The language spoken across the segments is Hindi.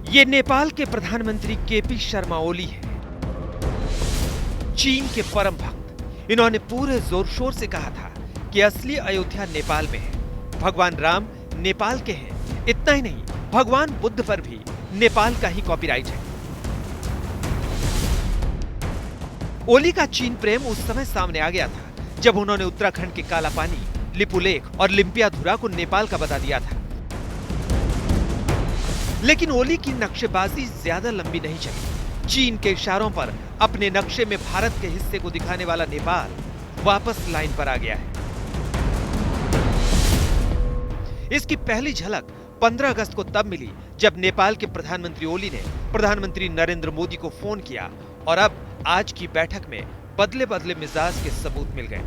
ये नेपाल के प्रधानमंत्री केपी शर्मा ओली हैं, चीन के परम भक्त। इन्होंने पूरे जोर शोर से कहा था कि असली अयोध्या नेपाल में है, भगवान राम नेपाल के हैं। इतना ही नहीं, भगवान बुद्ध पर भी नेपाल का ही कॉपीराइट है। ओली का चीन प्रेम उस समय सामने आ गया था जब उन्होंने उत्तराखंड के काला पानी, लिपुलेख और लिम्पियाधुरा को नेपाल का बता दिया था। लेकिन ओली की नक्शेबाजी ज्यादा लंबी नहीं चली। चीन के इशारों पर अपने नक्शे में भारत के हिस्से को दिखाने वाला नेपाल वापस लाइन पर आ गया है। इसकी पहली झलक 15 अगस्त को तब मिली जब नेपाल के प्रधानमंत्री ओली ने प्रधानमंत्री नरेंद्र मोदी को फोन किया और अब आज की बैठक में बदले बदले मिजाज के सबूत मिल गए।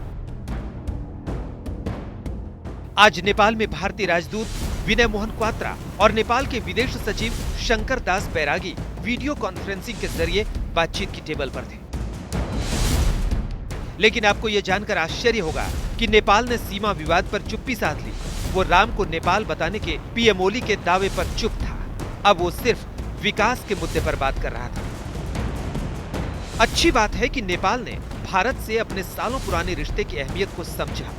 आज नेपाल में भारतीय राजदूत विनय मोहन क्वात्रा और नेपाल के विदेश सचिव शंकर दास बैरागी वीडियो कॉन्फ्रेंसिंग के जरिए बातचीत की टेबल पर थे। लेकिन आपको यह जानकर आश्चर्य होगा कि नेपाल ने सीमा विवाद पर चुप्पी साध ली। वो राम को नेपाल बताने के पीएम ओली के दावे पर चुप था। अब वो सिर्फ विकास के मुद्दे पर बात कर रहा था। अच्छी बात है कि नेपाल ने भारत से अपने सालों पुराने रिश्ते की अहमियत को समझा।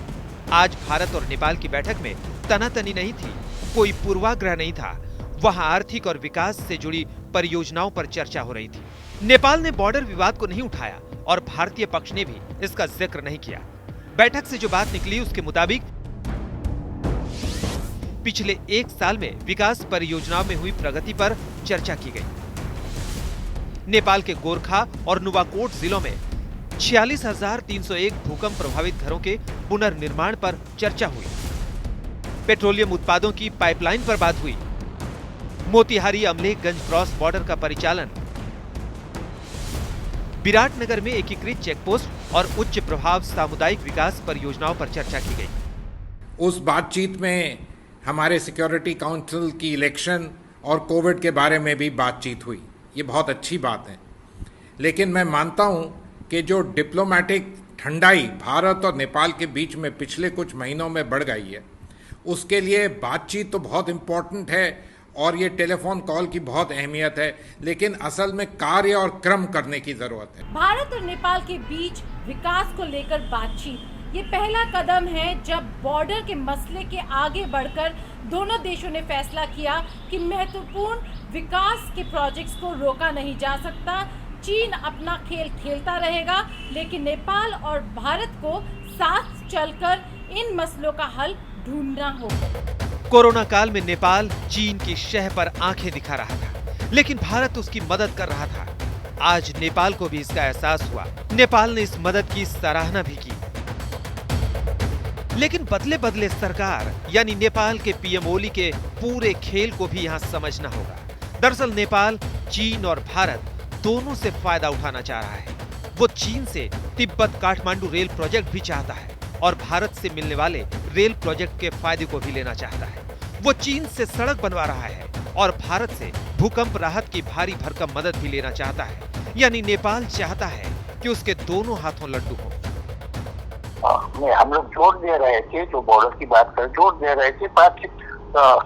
आज भारत और नेपाल की बैठक में तनातनी नहीं थी, कोई पूर्वाग्रह नहीं था। वहां आर्थिक और विकास से जुड़ी परियोजनाओं पर चर्चा हो रही थी। नेपाल ने बॉर्डर विवाद को नहीं उठाया और भारतीय पक्ष ने भी इसका जिक्र नहीं किया। बैठक से जो बात निकली उसके मुताबिक पिछले 1 साल में विकास परियोजनाओं में हुई प्रगति पर चर्चा की गई। नेपाल के गोरखा और नुवाकोट जिलों में 46,301 भूकंप प्रभावित घरों के पुनर्निर्माण पर चर्चा हुई। पेट्रोलियम उत्पादों की पाइपलाइन पर बात हुई। मोतिहारी अमलेखगंज क्रॉस बॉर्डर का परिचालन, विराटनगर में एकीकृत चेकपोस्ट और उच्च प्रभाव सामुदायिक विकास परियोजनाओं पर चर्चा की गई। उस बातचीत में हमारे सिक्योरिटी काउंसिल की इलेक्शन और कोविड के बारे में भी बातचीत हुई। ये बहुत अच्छी बात है, लेकिन मैं मानता हूं कि जो डिप्लोमेटिक ठंडाई भारत और नेपाल के बीच में पिछले कुछ महीनों में बढ़ गई है, उसके लिए बातचीत तो बहुत इम्पोर्टेंट है और ये टेलीफोन कॉल की बहुत अहमियत है, लेकिन असल में कार्य और क्रम करने की जरूरत है। भारत और नेपाल के बीच विकास को लेकर बातचीत ये पहला कदम है जब बॉर्डर के मसले के आगे बढ़कर दोनों देशों ने फैसला किया कि महत्वपूर्ण विकास के प्रोजेक्ट्स को रोका नहीं जा सकता। चीन अपना खेल खेलता रहेगा, लेकिन नेपाल और भारत को साथ चलकर इन मसलों का हल ढूंढना होगा। कोरोना काल में नेपाल चीन की शह पर आंखें दिखा रहा था, लेकिन भारत उसकी मदद कर रहा था। आज नेपाल को भी इसका एहसास हुआ। नेपाल ने इस मदद की सराहना भी की। लेकिन बदले बदले सरकार यानी नेपाल के पीएम ओली के पूरे खेल को भी यहाँ समझना होगा। दरअसल नेपाल चीन और भारत दोनों से फायदा उठाना चाह रहा है। वो चीन से तिब्बत काठमांडू रेल प्रोजेक्ट भी चाहता है और भारत से मिलने वाले रेल प्रोजेक्ट के फायदे को भी लेना चाहता है। वो चीन से सड़क बनवा रहा है और भारत से भूकंप राहत की भारी भरकम मदद भी लेना चाहता है। यानी नेपाल चाहता है कि उसके दोनों हाथों लड्डू हो। हम लोग जोर दे रहे थे, जो बॉर्डर की बात कर जोर दे रहे थे, बातचीत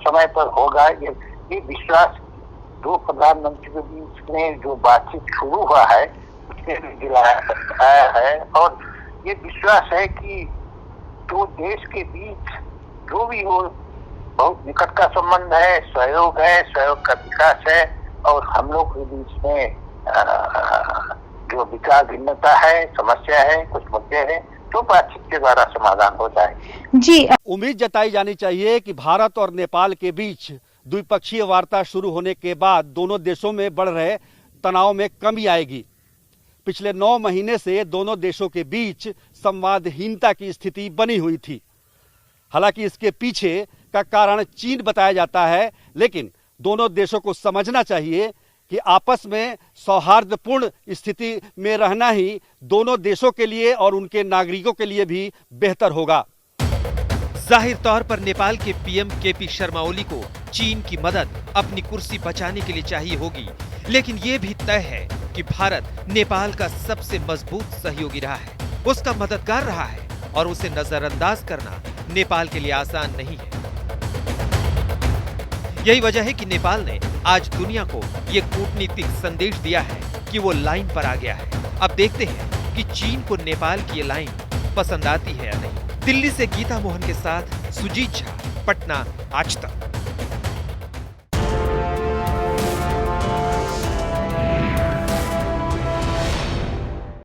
समय पर होगा। ये विश्वास दो प्रधानमंत्री के बीच में जो बातचीत शुरू हुआ है उसने भी दिलाया है और ये विश्वास है कि दो देश के बीच जो भी हो बहुत निकट का संबंध है, सहयोग का विकास है और हम लोग के बीच में जो विचार भिन्नता है, समस्या है, कुछ मुद्दे हैं, तो बातचीत के द्वारा समाधान हो जाएगी। जी, उम्मीद जताई जानी चाहिए कि भारत और नेपाल के बीच द्विपक्षीय वार्ता शुरू होने के बाद दोनों देशों में बढ़ रहे तनाव में कमी आएगी। पिछले 9 महीने से दोनों देशों के बीच संवादहीनता की स्थिति बनी हुई थी। हालांकि इसके पीछे का कारण चीन बताया जाता है, लेकिन दोनों देशों को समझना चाहिए कि आपस में सौहार्दपूर्ण स्थिति में रहना ही दोनों देशों के लिए और उनके नागरिकों के लिए भी बेहतर होगा। जाहिर तौर पर नेपाल के पीएम केपी शर्मा ओली को चीन की मदद अपनी कुर्सी बचाने के लिए चाहिए होगी, लेकिन ये भी तय है कि भारत नेपाल का सबसे मजबूत सहयोगी रहा है, उसका मददगार रहा है और उसे नजरअंदाज करना नेपाल के लिए आसान नहीं है। यही वजह है कि नेपाल ने आज दुनिया को ये कूटनीतिक संदेश दिया है कि वो लाइन पर आ गया है। अब देखते हैं कि चीन को नेपाल की ये लाइन पसंद आती है या नहीं। दिल्ली से गीता मोहन के साथ सुजीत झा, पटना, आज तक।